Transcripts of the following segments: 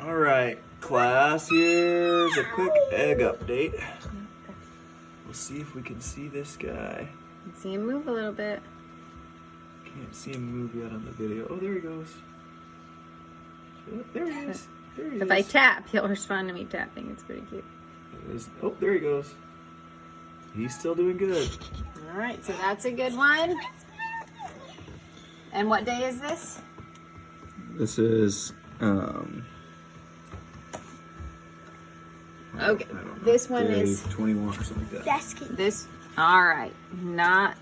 All right, class, here's a quick egg update. We'll see if we can see this guy. You can see him move a little bit. Can't see him move yet on the video. Oh, there he goes. Oh, there he is. There he is. If I tap, he'll respond to me tapping. It's pretty cute. Oh, there he goes. He's still doing good. All right, so that's a good one. And what day is this? This is, Okay, this one day is 21 or something like that. That's good. this. All right, no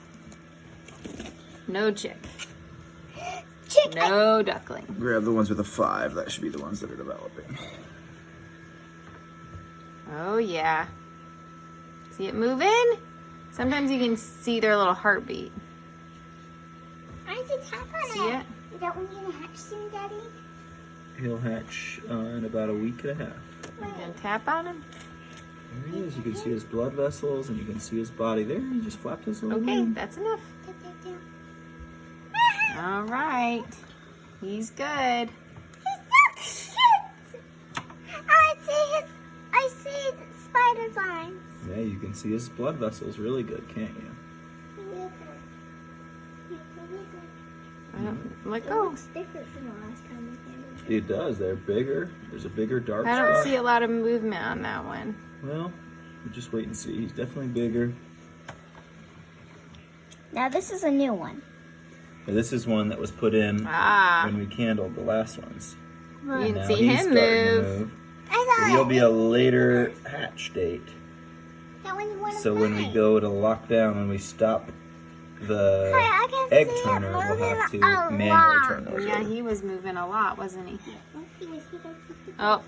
chick, Chicken. no duckling. Grab the ones with a 5. That should be the ones that are developing. Oh yeah. See it moving? Sometimes you can see their little heartbeat. I can tap on See it. it? Is that when you hatch soon, Daddy? He'll hatch in about a week and a half. You can tap on him. There he is. You can see his blood vessels and you can see his body there. He just flapped his little Okay, wing. that's enough. Tap, tap, tap. All right, he's good. He's so cute. I see the spider's lines. Yeah, you can see his blood vessels really good, can't you? Let It go. looks different from the last time we handled it. It does. They're bigger. There's a bigger dark I don't spot. see a lot of movement on that one. Well, we'll just wait and see. He's definitely bigger. Now this is a new one. But this is one that was put in Ah, when we candled the last ones. you And can now see he's him starting to move. I So thought he'll be a later hatch date. that one you want to So when we go to lockdown, when we stop the I can egg see it turner, we'll have to moving a manually lot. turn those Yeah, over. he was moving a lot, wasn't he? Oh. Oh,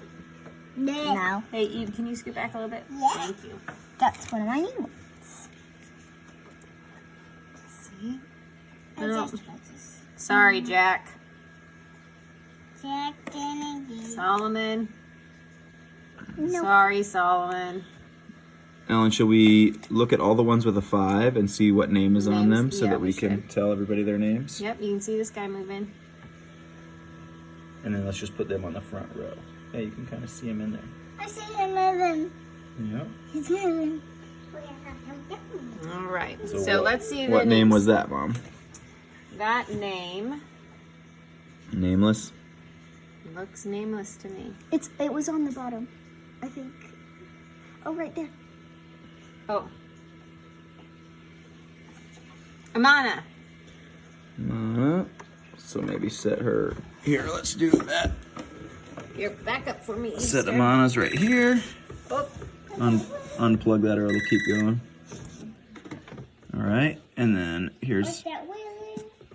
No. hey Eve, can you scoot back a little bit? Yeah. Thank you. That's one of my new ones. See? I No. just Sorry, Jack. Jack Kennedy. Solomon. No. Sorry, Solomon. Ellen, shall we look at all the ones with a 5 and see what name is on Names? them so Yeah, that we we can should. tell everybody their names? Yep, you can see this guy moving. And then let's just put them on the front row. Yeah, you can kind of see them in there. I see him moving. Yep. He's moving. All right. So So what- let's see the What name names. was that, Mom? That name Nameless? looks nameless to me. It was on the bottom, I think. Oh, right there. Oh. Amana. So maybe set her here. Let's do that. Here, back up for me. Set Easter. Amana's right here. Oh, Unplug that or it'll keep going. All right, and then here's, That way.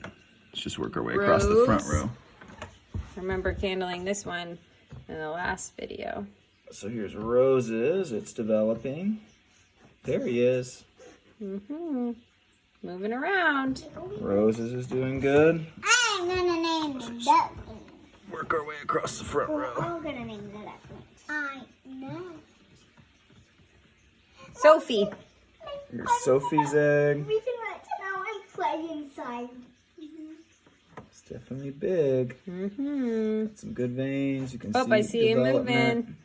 let's just work our way across the front Rose. row. remember candling this one in the last video. So here's Roses. It's developing. There he is. Moving around. Roses is doing good. I'm gonna name the duck. Work our way across the front We're row. all gonna name the duck. I know. Sophie. Here's Sophie's egg. We can let now and play inside. It's definitely big. Mm-hmm. Some good veins. You can Oh, see I see him development. moving.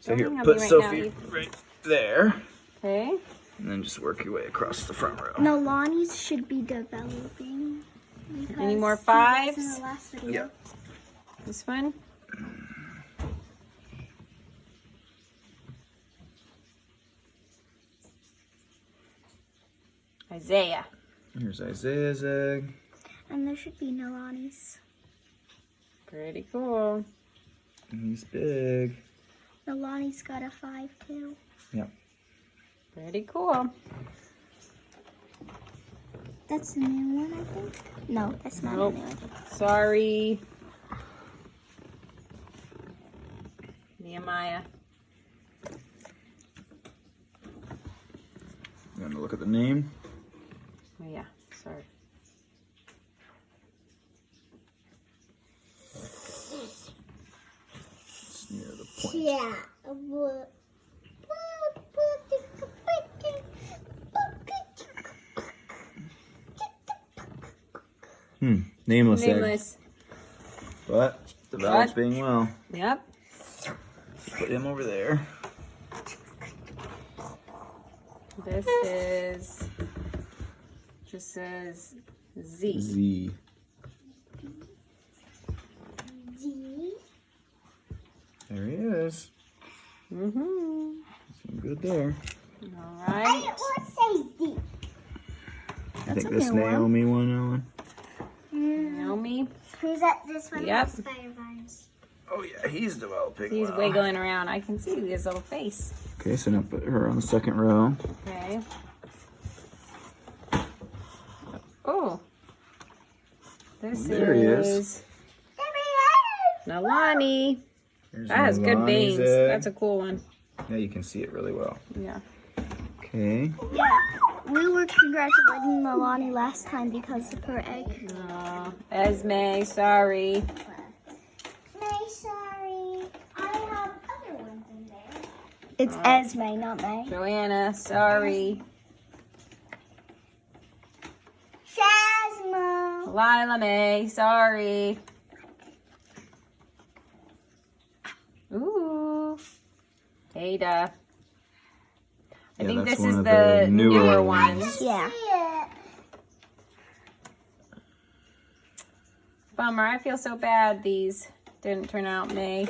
So here, Don't hang on put me right Sophie now, Eve. right there. Okay. And then just work your way across the front row. No, Lonnie's should be developing. Any more because fives? he was in the last video. Yep. This one. Isaiah. Here's Isaiah's egg. And there should be no Lonnie's. Pretty cool. And he's big. No, Lonnie's got a 5 too. Yep. Pretty cool. That's a new one, I think. No, that's not Nope. a new one. Sorry. Nehemiah. You want to look at the name? Oh yeah, sorry. It's near the point. Yeah. Nameless egg. Nameless. But Developing well. Yep. Put him over there. This is just says Z. Z. Z. There he is. Mm-hmm. Looking good there. All I right. would say Z. I think a this new one. Naomi one, Ellen. Naomi. Who's that? This one Yep. has spider vines. Oh yeah, he's developing He's well. wiggling around. I can see his little face. Okay, so now put her on the second row. Okay. Oh. This There he is. is Nalani. There's That has good Nalani's veins. egg. That's a cool one. Yeah, you can see it really well. Yeah. Okay. Yeah. We were congratulating Milani last time because of her egg. Oh, Esme, sorry. May, sorry. I have other ones in there. It's Esme, not May. Joanna, sorry. Jasmine. Lila May, sorry. Ooh. Ada. I Yeah, think that's this one is of the the newer newer ones. ones. Yeah. Bummer, I feel so bad these didn't turn out May.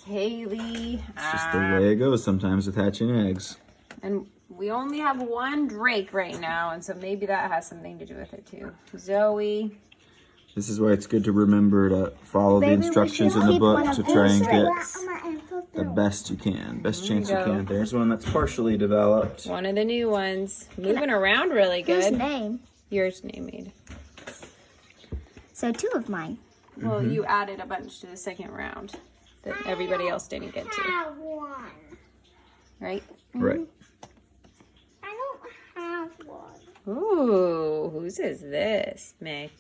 Kaylee. It's just the way it goes sometimes with hatching eggs. And we only have one Drake right now, and so maybe that has something to do with it too. Zoe. This is why it's good to remember to follow the Maybe we instructions should in the keep book one to of try and these get right the best you can. Best There you chance you go. can. There's one that's partially developed. One of the new ones. Moving around really Whose good. name? Yours name made. So 2 of mine. Well, you added a bunch to the second round that everybody else didn't get to, have one. right? Right. I don't have one. Ooh, whose is this? May.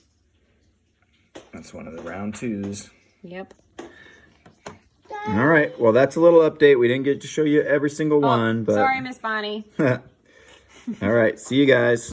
That's one of the round 2s. Yep. All right. Well, that's a little update. We didn't get to show you every single one, but Sorry, Miss Bonnie. all right. See you guys.